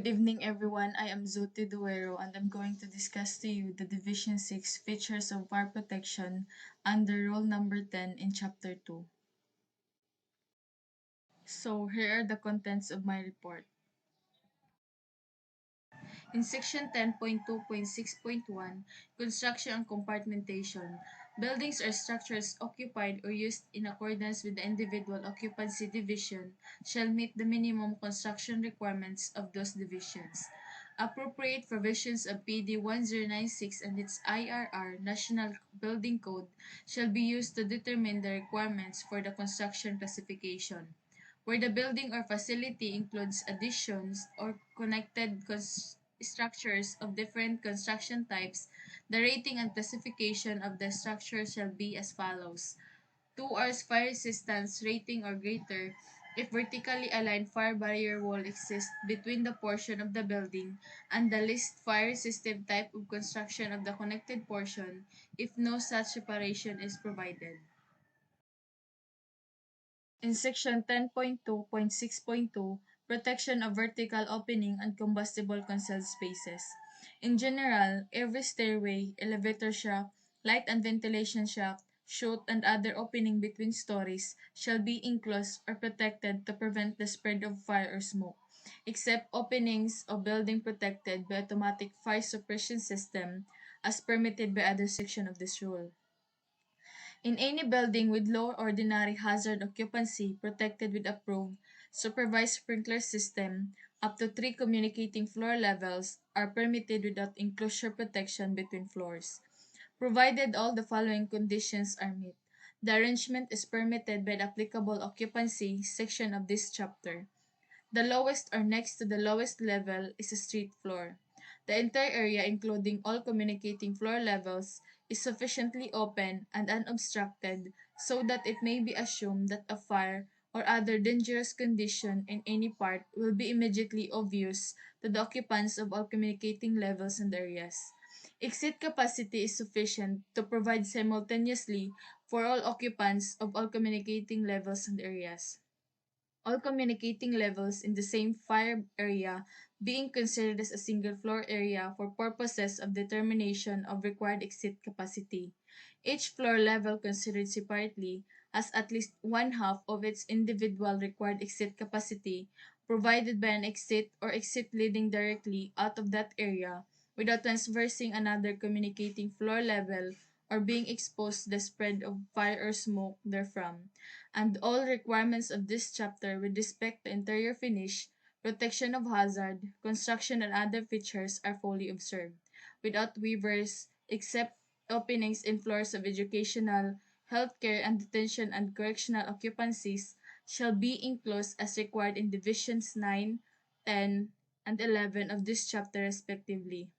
Good evening, everyone. I am Duero, and I'm going to discuss to you the Division 6 features of fire protection under Rule number 10 in Chapter 2. So, here are the contents of my report. In Section 10.2.6.1, Construction and Compartmentation, buildings or structures occupied or used in accordance with the individual occupancy division shall meet the minimum construction requirements of those divisions. Appropriate provisions of PD 1096 and its IRR National Building Code shall be used to determine the requirements for the construction classification. Where the building or facility includes additions or connected structures of different construction types, the rating and classification of the structure shall be as follows: 2 hours fire resistance rating or greater if vertically aligned fire barrier wall exists between the portion of the building and the least fire resistive type of construction of the connected portion if no such separation is provided. In Section 10.2.6.2, Protection of Vertical Opening and Combustible Concealed Spaces. In general, every stairway, elevator shaft, light and ventilation shaft, chute, and other opening between stories shall be enclosed or protected to prevent the spread of fire or smoke, except openings of building protected by automatic fire suppression system as permitted by other section of this rule. In any building with low ordinary hazard occupancy protected with approved, supervised sprinkler system, up to 3 communicating floor levels are permitted without enclosure protection between floors, provided all the following conditions are met. The arrangement is permitted by the applicable occupancy section of this chapter. The lowest or next to the lowest level is a street floor. The entire area, including all communicating floor levels, is sufficiently open and unobstructed so that it may be assumed that a fire or other dangerous condition in any part will be immediately obvious to the occupants of all communicating levels and areas. Exit capacity is sufficient to provide simultaneously for all occupants of all communicating levels and areas. All communicating levels in the same fire area being considered as a single floor area for purposes of determination of required exit capacity. Each floor level considered separately has at least one half of its individual required exit capacity provided by an exit or exit leading directly out of that area without transversing another communicating floor level or being exposed to the spread of fire or smoke therefrom, and all requirements of this chapter with respect to interior finish, protection of hazard, construction and other features are fully observed, without waivers except openings in floors of educational, healthcare and detention and correctional occupancies shall be enclosed as required in Divisions 9, 10, and 11 of this chapter respectively.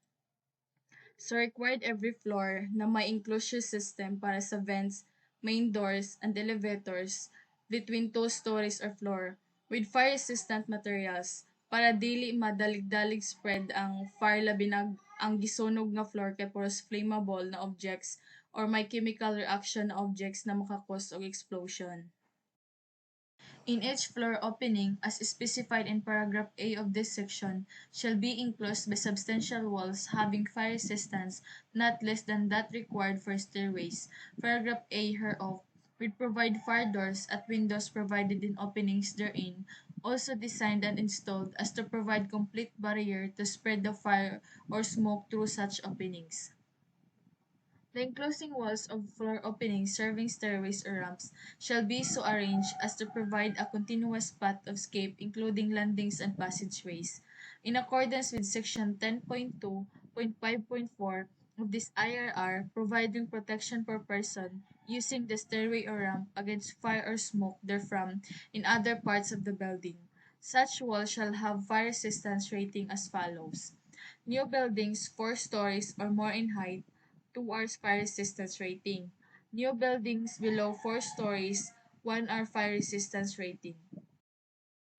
So required every floor na may enclosure system para sa vents, main doors, and elevators between two stories or floor with fire-resistant materials para dili madalig-dalig spread ang fire labinag ang gisunog nga floor kay puros flammable na objects or may chemical reaction na objects na makakos og explosion. In each floor opening, as specified in paragraph A of this section, shall be enclosed by substantial walls having fire resistance not less than that required for stairways. Paragraph A hereof will provide fire doors at windows provided in openings therein, also designed and installed as to provide complete barrier to spread the fire or smoke through such openings. The enclosing walls of floor openings serving stairways or ramps shall be so arranged as to provide a continuous path of escape including landings and passageways. In accordance with Section 10.2.5.4 of this IRR, providing protection per person using the stairway or ramp against fire or smoke therefrom in other parts of the building. Such walls shall have fire resistance rating as follows: new buildings 4 stories or more in height, 2 hours fire resistance rating. New buildings below 4 stories, 1 hour fire resistance rating.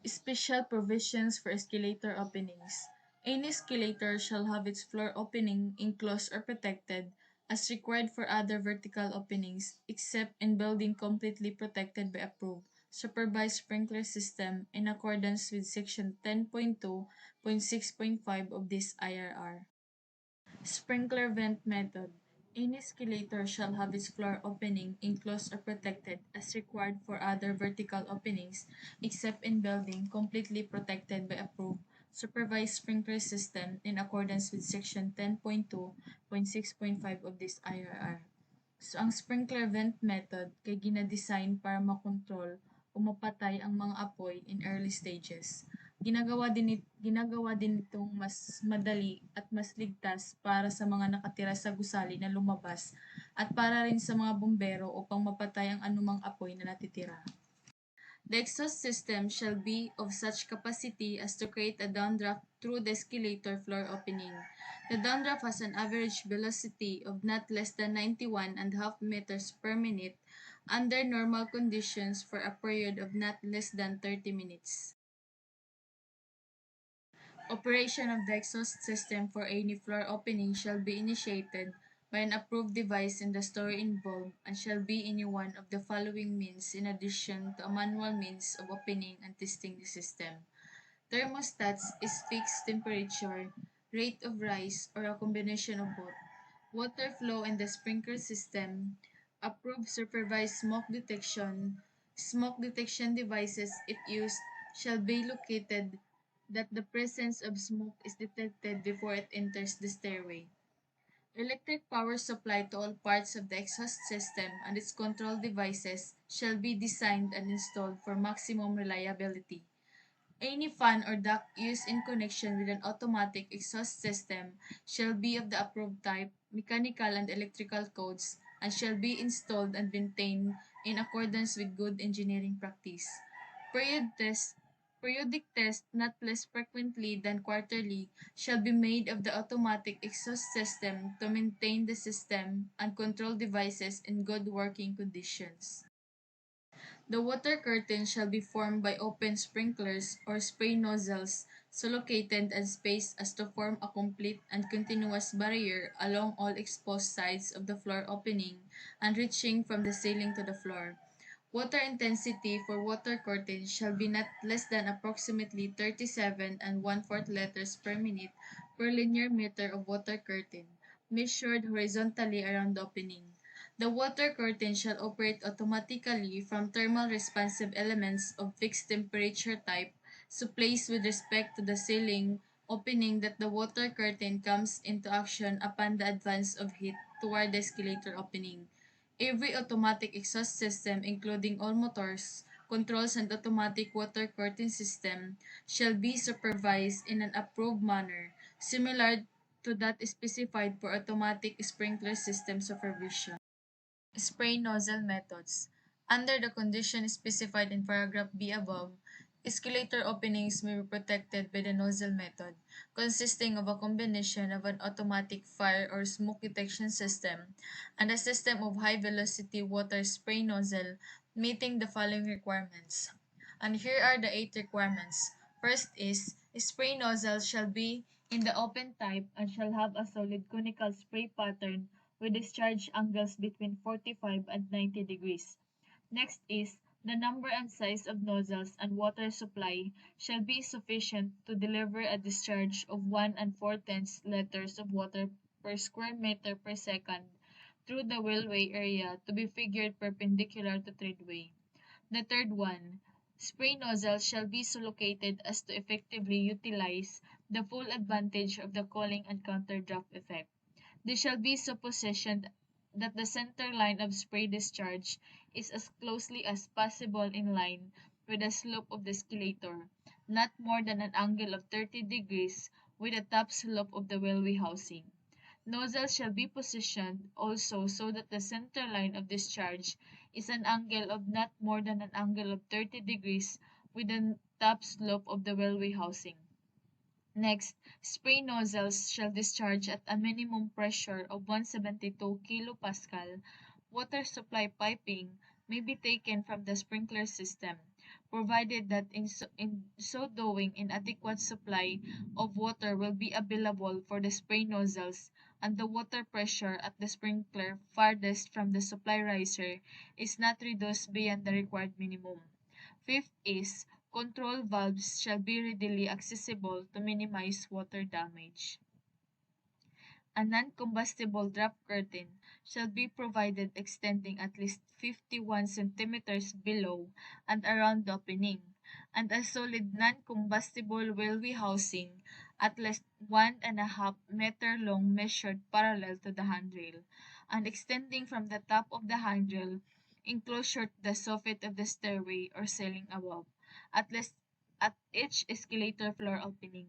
Special provisions for escalator openings. Any escalator shall have its floor opening enclosed or protected as required for other vertical openings except in building completely protected by approved, supervised sprinkler system in accordance with Section 10.2.6.5 of this IRR. Sprinkler vent method. Any escalator shall have its floor opening enclosed or protected as required for other vertical openings, except in building completely protected by approved supervised sprinkler system in accordance with Section 10.2.6.5 of this IRR. So, ang sprinkler vent method kay gina-design para makontrol o mapatay ang mga apoy in early stages. Ginagawa din itong mas madali at mas ligtas para sa mga nakatira sa gusali na lumabas at para rin sa mga bumbero upang mapatay ang anumang apoy na natitira. The exhaust system shall be of such capacity as to create a downdraft through the escalator floor opening. The downdraft has an average velocity of not less than 91.5 meters per minute under normal conditions for a period of not less than 30 minutes. Operation of the exhaust system for any floor opening shall be initiated by an approved device in the story involved and shall be any one of the following means in addition to a manual means of opening and testing the system. Thermostats is fixed temperature, rate of rise, or a combination of both. Water flow in the sprinkler system. Approved supervised smoke detection devices, if used, shall be located that the presence of smoke is detected before it enters the stairway. Electric power supply to all parts of the exhaust system and its control devices shall be designed and installed for maximum reliability. Any fan or duct used in connection with an automatic exhaust system shall be of the approved type, mechanical and electrical codes, and shall be installed and maintained in accordance with good engineering practice. Periodic tests, not less frequently than quarterly, shall be made of the automatic exhaust system to maintain the system and control devices in good working conditions. The water curtain shall be formed by open sprinklers or spray nozzles so located and spaced as to form a complete and continuous barrier along all exposed sides of the floor opening and reaching from the ceiling to the floor. Water intensity for water curtain shall be not less than approximately 37 and 1/4 liters per minute per linear meter of water curtain, measured horizontally around the opening. The water curtain shall operate automatically from thermal responsive elements of fixed temperature type, so placed with respect to the ceiling opening that the water curtain comes into action upon the advance of heat toward the escalator opening. Every automatic exhaust system, including all motors, controls and automatic water curtain system, shall be supervised in an approved manner, similar to that specified for automatic sprinkler system supervision. Spray nozzle methods. Under the condition specified in paragraph B above, escalator openings may be protected by the nozzle method, consisting of a combination of an automatic fire or smoke detection system and a system of high-velocity water spray nozzle meeting the following requirements. And here are the 8 requirements. First is, spray nozzles shall be in the open type and shall have a solid conical spray pattern with discharge angles between 45 and 90 degrees. Next is, the number and size of nozzles and water supply shall be sufficient to deliver a discharge of 1 and 4/10 liters of water per square meter per second through the wellway area to be figured perpendicular to treadway. The third one, spray nozzles shall be so located as to effectively utilize the full advantage of the cooling and counter draft effect. They shall be so positioned that the center line of spray discharge is as closely as possible in line with the slope of the escalator, not more than an angle of 30 degrees with the top slope of the railway housing. Nozzles shall be positioned also so that the center line of discharge is an angle of not more than an angle of 30 degrees with the top slope of the railway housing. Next, spray nozzles shall discharge at a minimum pressure of 172 kilopascal. Water supply piping may be taken from the sprinkler system, provided that in so doing inadequate supply of water will be available for the spray nozzles and the water pressure at the sprinkler farthest from the supply riser is not reduced beyond the required minimum. Fifth is control valves shall be readily accessible to minimize water damage. A non-combustible drop curtain shall be provided extending at least 51 centimeters below and around the opening, and a solid non-combustible railway housing at least 1.5 meter long measured parallel to the handrail, and extending from the top of the handrail enclosure to the soffit of the stairway or ceiling above, at least at each escalator floor opening.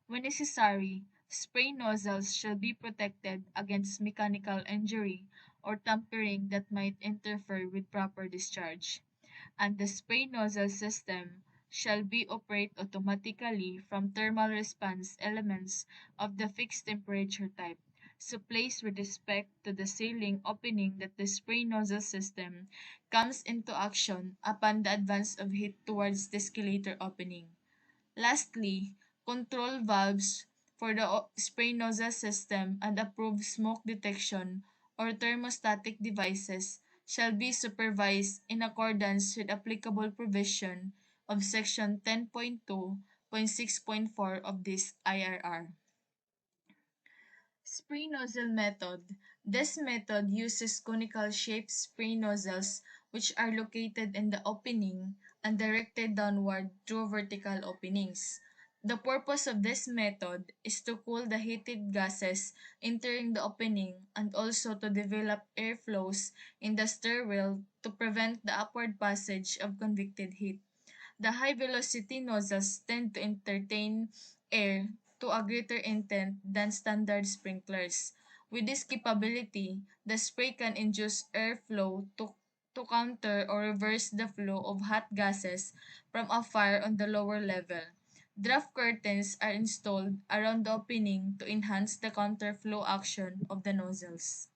When necessary, spray nozzles shall be protected against mechanical injury or tampering that might interfere with proper discharge, and the spray nozzle system shall be operate automatically from thermal response elements of the fixed temperature type, so placed with respect to the ceiling opening that the spray nozzle system comes into action upon the advance of heat towards the escalator opening. Lastly, control valves for the spray nozzle system and approved smoke detection or thermostatic devices shall be supervised in accordance with applicable provision of Section 10.2.6.4 of this IRR. Spray nozzle method. This method uses conical shaped spray nozzles which are located in the opening and directed downward through vertical openings. The purpose of this method is to cool the heated gases entering the opening and also to develop airflows in the stairwell to prevent the upward passage of convected heat. The high-velocity nozzles tend to entertain air to a greater intent than standard sprinklers. With this capability, the spray can induce airflow to counter or reverse the flow of hot gases from a fire on the lower level. Draft curtains are installed around the opening to enhance the counterflow action of the nozzles.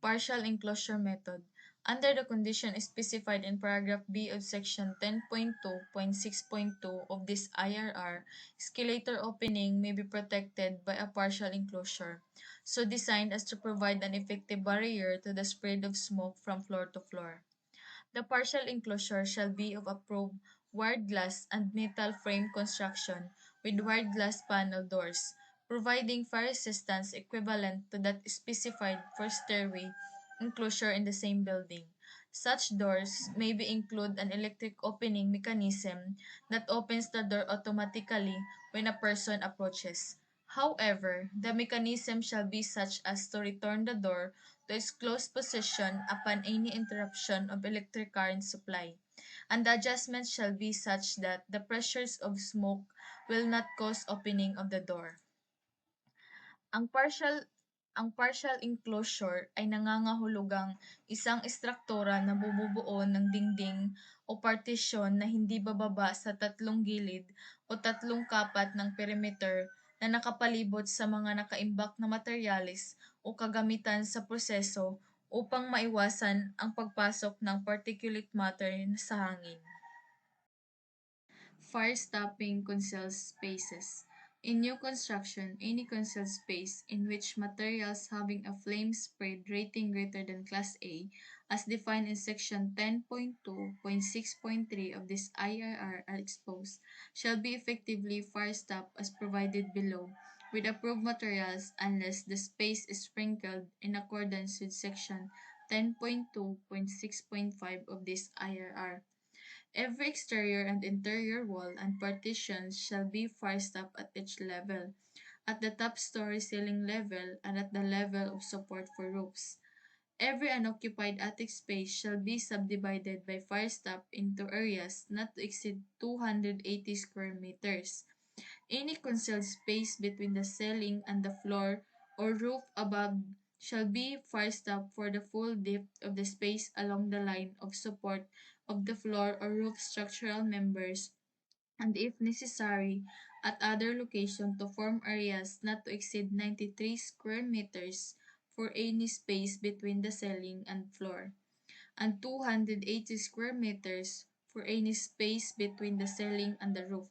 Partial enclosure method. Under the condition specified in paragraph B of section 10.2.6.2 of this IRR, escalator opening may be protected by a partial enclosure, so designed as to provide an effective barrier to the spread of smoke from floor to floor. The partial enclosure shall be of approved wired glass and metal frame construction with wired glass panel doors, providing fire resistance equivalent to that specified for stairway enclosure in the same building. Such doors may be include an electric opening mechanism that opens the door automatically when a person approaches. However, the mechanism shall be such as to return the door to its closed position upon any interruption of electric current supply, and the adjustment shall be such that the pressures of smoke will not cause opening of the door. Ang partial ang partial enclosure ay nangangahulugang isang istruktura na bumubuo ng dingding o partisyon na hindi bababa sa tatlong gilid o tatlong kapat ng perimeter na nakapalibot sa mga nakaimbak na materyales o kagamitan sa proseso upang maiwasan ang pagpasok ng particulate matter sa hangin. Fire stopping concealed spaces. In new construction, any concealed space in which materials having a flame spread rating greater than Class A, as defined in Section 10.2.6.3 of this IRR are exposed, shall be effectively fire stopped as provided below, with approved materials unless the space is sprinkled in accordance with Section 10.2.6.5 of this IRR. Every exterior and interior wall and partitions shall be fire-stopped at each level, at the top-story ceiling level and at the level of support for roofs. Every unoccupied attic space shall be subdivided by fire-stop into areas not to exceed 280 square meters. Any concealed space between the ceiling and the floor or roof above shall be fire-stopped for the full depth of the space along the line of support of the floor or roof structural members, and if necessary, at other location to form areas not to exceed 93 square meters for any space between the ceiling and floor, and 280 square meters for any space between the ceiling and the roof.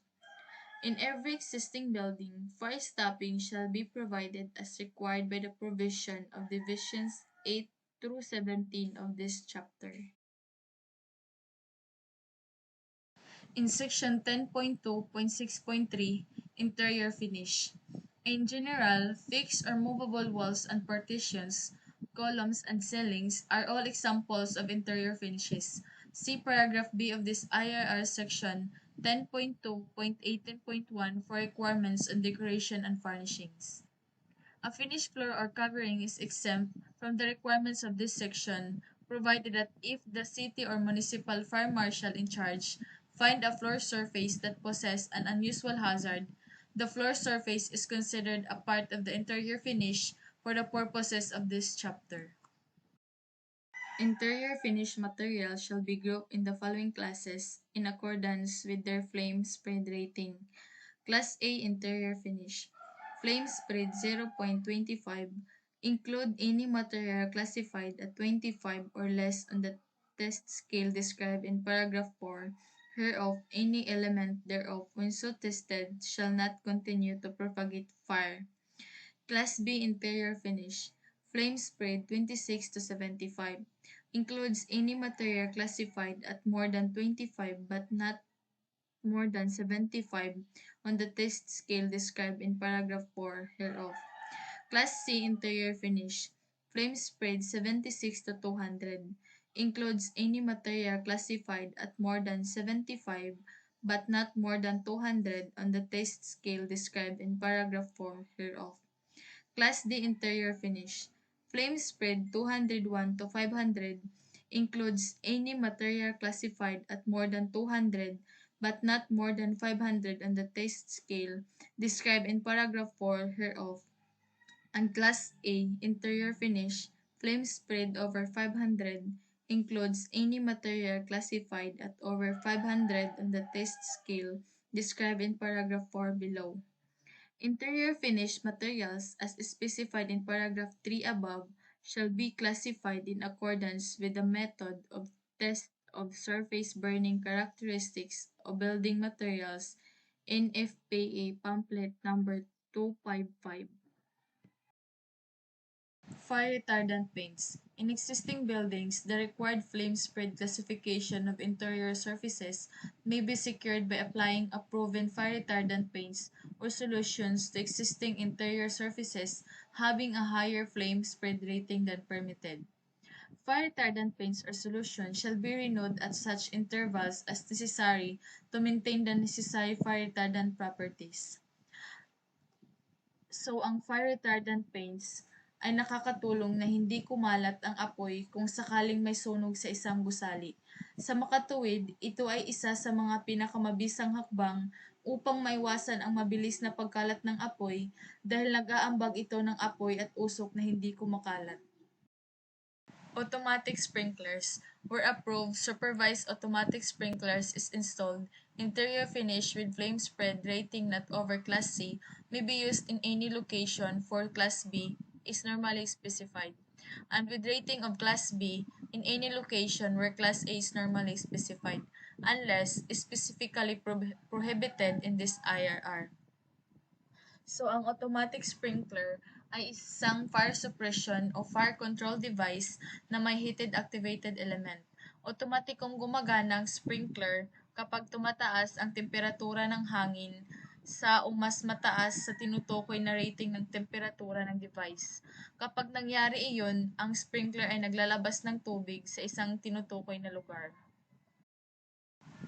In every existing building, fire stopping shall be provided as required by the provision of Divisions 8 through 17 of this chapter. In Section 10.2.6.3, Interior Finish. In general, fixed or movable walls and partitions, columns and ceilings are all examples of interior finishes. See paragraph B of this IRR section 10.2.18.1 for requirements on decoration and furnishings. A finished floor or covering is exempt from the requirements of this section, provided that if the city or municipal fire marshal in charge find a floor surface that possess an unusual hazard, the floor surface is considered a part of the interior finish for the purposes of this chapter. Interior finish materials shall be grouped in the following classes in accordance with their flame spread rating. Class A interior finish. Flame spread 0.25. Include any material classified at 25 or less on the test scale described in paragraph 4 hereof. Any element thereof, when so tested, shall not continue to propagate fire. Class B interior finish. Flame spread 26 to 75. Includes any material classified at more than 25 but not more than 75 on the test scale described in paragraph 4 hereof. Class C interior finish. Flame spread 76 to 200. Includes any material classified at more than 75 but not more than 200 on the test scale described in paragraph 4 hereof. Class D interior finish. Flame spread 201 to 500 includes any material classified at more than 200 but not more than 500 on the taste scale described in paragraph 4 hereof. And Class A interior finish. Flame spread over 500 includes any material classified at over 500 on the taste scale described in paragraph 4 below. Interior finished materials, as specified in paragraph 3 above, shall be classified in accordance with the method of test of surface burning characteristics of building materials NFPA pamphlet number 255. Fire retardant paints. In existing buildings, the required flame spread classification of interior surfaces may be secured by applying a proven fire retardant paints or solutions to existing interior surfaces having a higher flame spread rating than permitted. Fire retardant paints or solutions shall be renewed at such intervals as necessary to maintain the necessary fire retardant properties. So, ang fire retardant paints ay nakakatulong na hindi kumalat ang apoy kung sakaling may sunog sa isang gusali. Sa makatuwid, ito ay isa sa mga pinakamabisang hakbang upang maiwasan ang mabilis na pagkalat ng apoy dahil nag-aambag ito ng apoy at usok na hindi kumakalat. Automatic sprinklers. Where approved, supervised automatic sprinklers is installed. Interior finish with flame spread rating not over Class C may be used in any location for Class B is normally specified, and with rating of Class B in any location where Class A is normally specified, unless specifically prohibited in this IRR. So, ang automatic sprinkler ay isang fire suppression o fire control device na may heated activated element. Otomatikong gumagana ang sprinkler kapag tumataas ang temperatura ng hangin sa o mas mataas sa tinutukoy na rating ng temperatura ng device. Kapag nangyari iyon, ang sprinkler ay naglalabas ng tubig sa isang tinutukoy na lugar.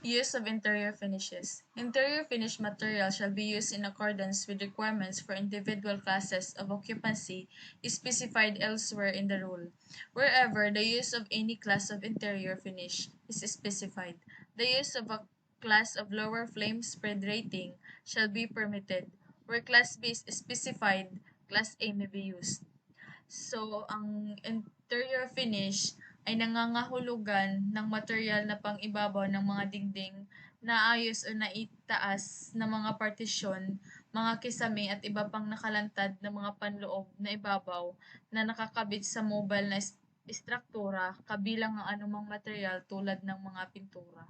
Use of interior finishes. Interior finish material shall be used in accordance with requirements for individual classes of occupancy specified elsewhere in the rule. Wherever the use of any class of interior finish is specified, the use of a class of lower flame spread rating shall be permitted. Where Class B is specified, Class A may be used. So, ang interior finish ay nangangahulugan ng material na pang-ibabaw ng mga dingding, naayos o naitaas na mga partisyon, mga kisame at iba pang nakalantad na mga panloob na ibabaw na nakakabit sa mobile na istruktura kabilang ang anumang material tulad ng mga pintura.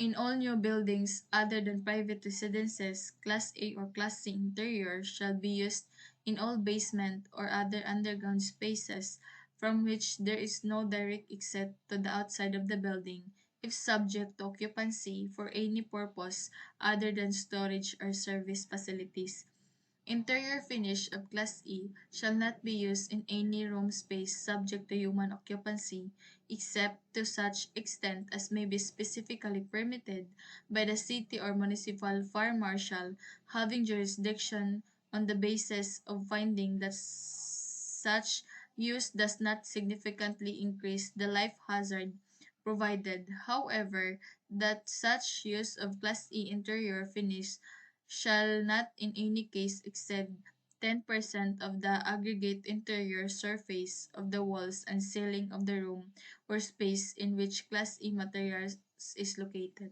In all new buildings other than private residences, Class A or Class C interior shall be used in all basement or other underground spaces from which there is no direct exit to the outside of the building, if subject to occupancy for any purpose other than storage or service facilities. Interior finish of Class E shall not be used in any room space subject to human occupancy except to such extent as may be specifically permitted by the city or municipal fire marshal having jurisdiction on the basis of finding that such use does not significantly increase the life hazard provided, however, that such use of Class E interior finish shall not in any case exceed 10% of the aggregate interior surface of the walls and ceiling of the room or space in which Class E materials is located.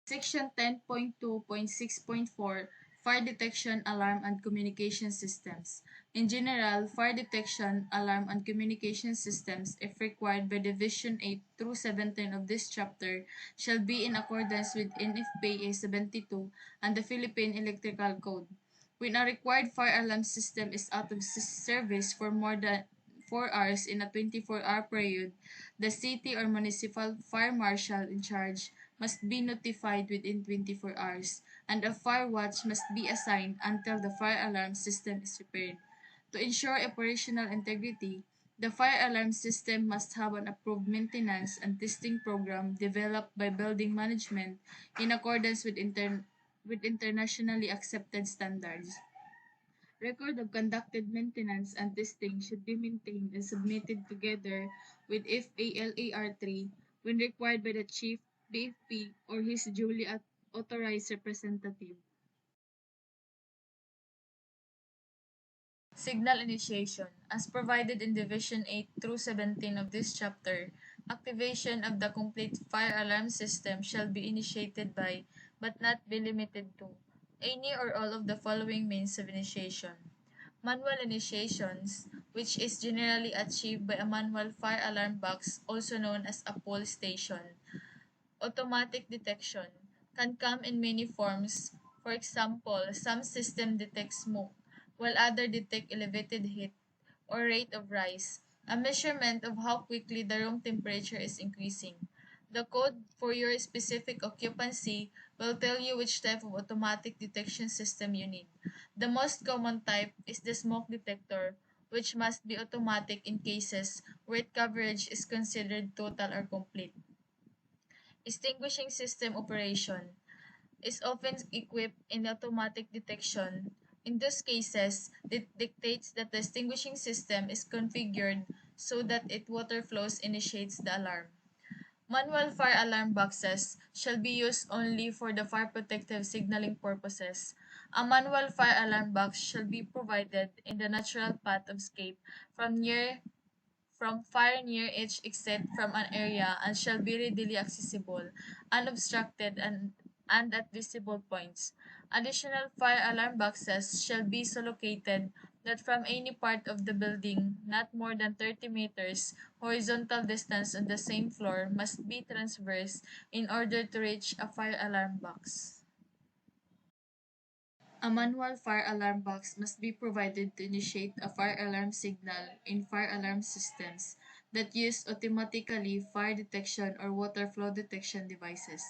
Section 10.2.6.4 Fire Detection, Alarm and Communication Systems. In general, fire detection, alarm and communication systems, if required by Division 8 through 17 of this chapter, shall be in accordance with NFPA 72 and the Philippine Electrical Code. When a required fire alarm system is out of service for more than 4 hours in a 24-hour period, the city or municipal fire marshal in charge must be notified within 24 hours, and a fire watch must be assigned until the fire alarm system is repaired. To ensure operational integrity, the fire alarm system must have an approved maintenance and testing program developed by building management in accordance with internationally accepted standards. Record of conducted maintenance and testing should be maintained and submitted together with FALAR3 when required by the Chief, BFP, or his duly authorized representative. Signal initiation. As provided in Division 8 through 17 of this chapter, activation of the complete fire alarm system shall be initiated by, but not be limited to, any or all of the following means of initiation. Manual initiations, which is generally achieved by a manual fire alarm box, also known as a pull station. Automatic detection can come in many forms. For example, some system detect smoke, while other detect elevated heat or rate of rise, a measurement of how quickly the room temperature is increasing. The code for your specific occupancy will tell you which type of automatic detection system you need. The most common type is the smoke detector, which must be automatic in cases where its coverage is considered total or complete. Extinguishing system operation is often equipped in automatic detection. In those cases, it dictates that the extinguishing system is configured so that it water flows initiates the alarm. Manual fire alarm boxes shall be used only for the fire protective signaling purposes. A manual fire alarm box shall be provided in the natural path of escape from fire near each exit from an area and shall be readily accessible, unobstructed, and at visible points. Additional fire alarm boxes shall be so located that from any part of the building, not more than 30 meters, horizontal distance on the same floor must be traversed in order to reach a fire alarm box. A manual fire alarm box must be provided to initiate a fire alarm signal in fire alarm systems that use automatically fire detection or water flow detection devices.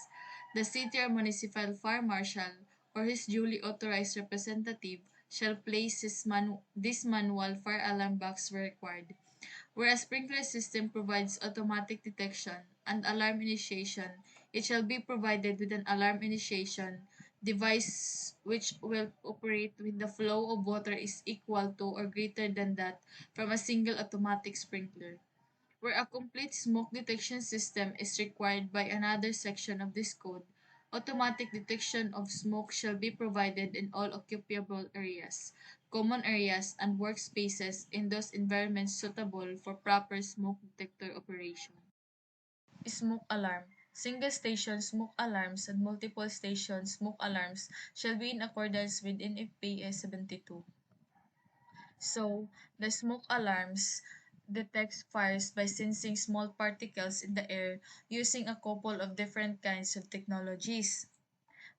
The city or municipal fire marshal or his duly authorized representative shall place this manual fire alarm box where required. Where a sprinkler system provides automatic detection and alarm initiation, it shall be provided with an alarm initiation device which will operate when the flow of water is equal to or greater than that from a single automatic sprinkler. Where a complete smoke detection system is required by another section of this code, automatic detection of smoke shall be provided in all occupable areas, common areas, and workspaces in those environments suitable for proper smoke detector operation. Smoke alarm. Single station smoke alarms and multiple station smoke alarms shall be in accordance with NFPA 72. So, the smoke alarms detects fires by sensing small particles in the air using a couple of different kinds of technologies.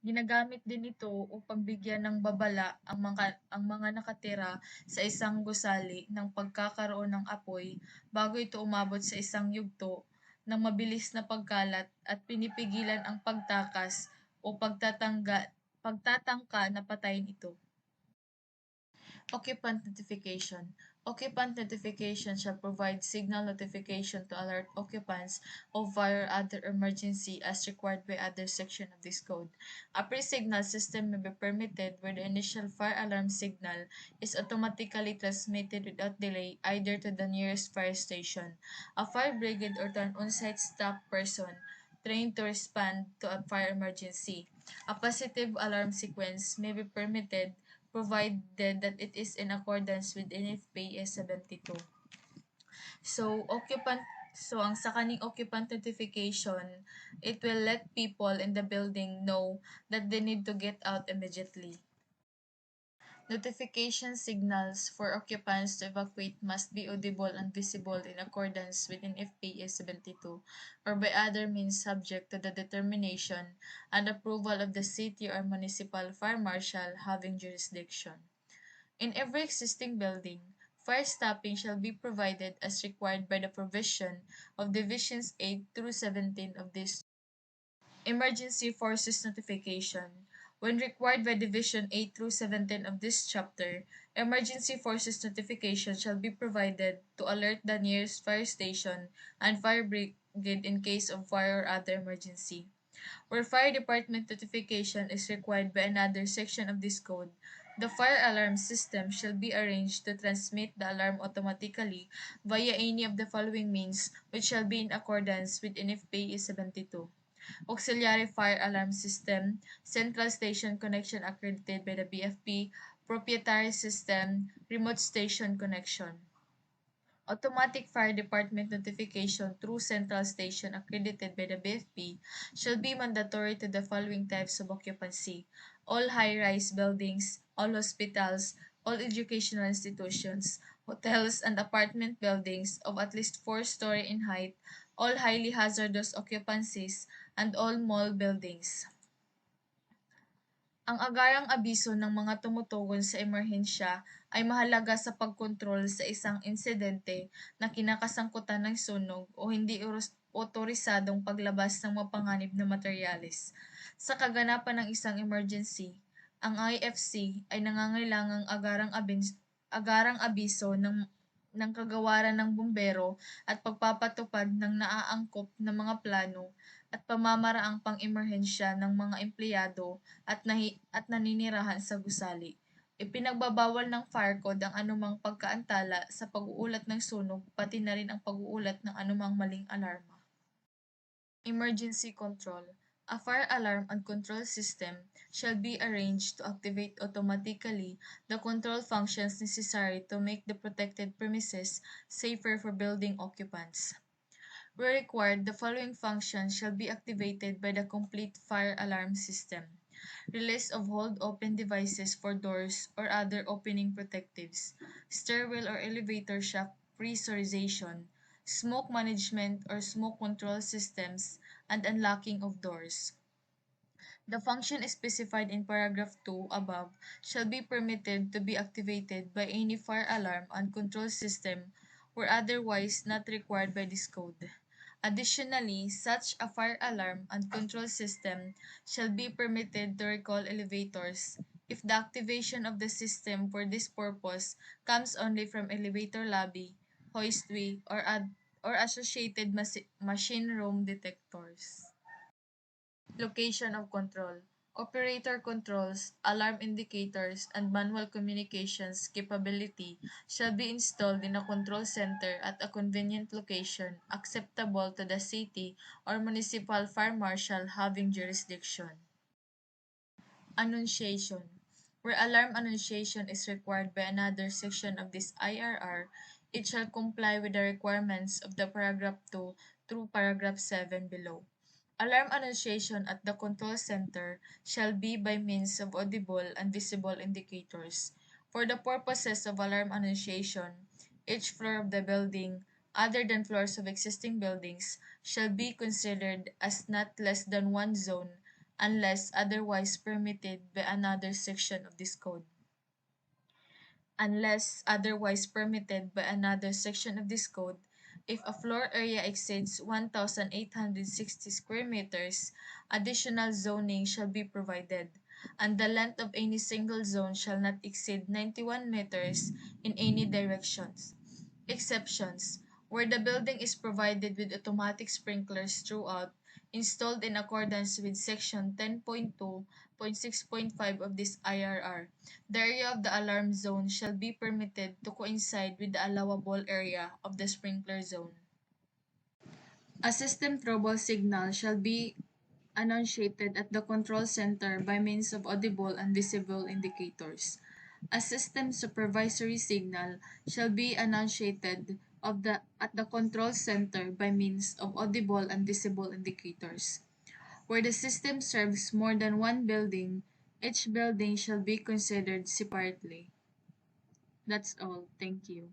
Ginagamit din ito upang bigyan ng babala ang mga nakatira sa isang gusali ng pagkakaroon ng apoy bago ito umabot sa isang yugto ng mabilis na pagkalat at pinipigilan ang pagtakas o pagtatangka na patayin ito. Occupant notification. Occupant notification shall provide signal notification to alert occupants of fire or other emergency as required by other section of this code. A pre-signal system may be permitted where the initial fire alarm signal is automatically transmitted without delay either to the nearest fire station, a fire brigade, or to an on-site staff person trained to respond to a fire emergency. A positive alarm sequence may be permitted provided that it is in accordance with NFPA 72. So, ang sa kaning occupant notification, it will let people in the building know that they need to get out immediately. Notification signals for occupants to evacuate must be audible and visible in accordance with NFPA 72 or by other means subject to the determination and approval of the city or municipal fire marshal having jurisdiction. In every existing building, fire stopping shall be provided as required by the provision of Divisions 8 through 17 of this Emergency Forces Notification. When required by Division 8 through 17 of this chapter, emergency forces notification shall be provided to alert the nearest fire station and fire brigade in case of fire or other emergency. Where fire department notification is required by another section of this code, the fire alarm system shall be arranged to transmit the alarm automatically via any of the following means which shall be in accordance with NFPA 72. Auxiliary Fire Alarm System, Central Station Connection accredited by the BFP, Proprietary System, Remote Station Connection. Automatic fire department notification through central station accredited by the BFP shall be mandatory to the following types of occupancy: all high-rise buildings, all hospitals, all educational institutions, hotels and apartment buildings of at least 4 story in height, all highly hazardous occupancies, and all mall buildings. Ang agarang abiso ng mga tumutugon sa emerhensya ay mahalaga sa pagkontrol sa isang insidente na kinakasangkutan ng sunog o hindi otorisadong paglabas ng mapanganib na materyales. Sa kaganapan ng isang emergency, ang IFC ay nangangailangang agarang abiso ng kagawaran ng bumbero at pagpapatupad ng naaangkop na mga plano at pamamaraang pang-emerhensya ng mga empleyado at naninirahan sa gusali. Ipinagbabawal ng fire code ang anumang pagkaantala sa pag-uulat ng sunog pati na rin ang pag-uulat ng anumang maling alarma. Emergency control. A fire alarm and control system shall be arranged to activate automatically the control functions necessary to make the protected premises safer for building occupants. Where required, the following functions shall be activated by the complete fire alarm system: release of hold-open devices for doors or other opening protectives, stairwell or elevator shaft pressurization, smoke management or smoke control systems, and unlocking of doors. The function specified in paragraph 2 above shall be permitted to be activated by any fire alarm and control system where otherwise not required by this code. Additionally, such a fire alarm and control system shall be permitted to recall elevators if the activation of the system for this purpose comes only from elevator lobby, hoistway, or associated machine room detectors. Location of control. Operator controls, alarm indicators, and manual communications capability shall be installed in a control center at a convenient location acceptable to the city or municipal fire marshal having jurisdiction. Annunciation. Where alarm annunciation is required by another section of this IRR, it shall comply with the requirements of the paragraph 2 through paragraph 7 below. Alarm annunciation at the control center shall be by means of audible and visible indicators. For the purposes of alarm annunciation, each floor of the building, other than floors of existing buildings, shall be considered as not less than one zone unless otherwise permitted by another section of this code. Unless otherwise permitted by another section of this code, If a floor area exceeds 1,860 square meters, additional zoning shall be provided, and the length of any single zone shall not exceed 91 meters in any directions. Exceptions: where the building is provided with automatic sprinklers throughout, installed in accordance with Section 10.2.6.5 of this IRR, the area of the alarm zone shall be permitted to coincide with the allowable area of the sprinkler zone. A system trouble signal shall be annunciated at the control center by means of audible and visible indicators. A system supervisory signal shall be annunciated at the control center by means of audible and visible indicators. Where the system serves more than one building, each building shall be considered separately. That's all. Thank you.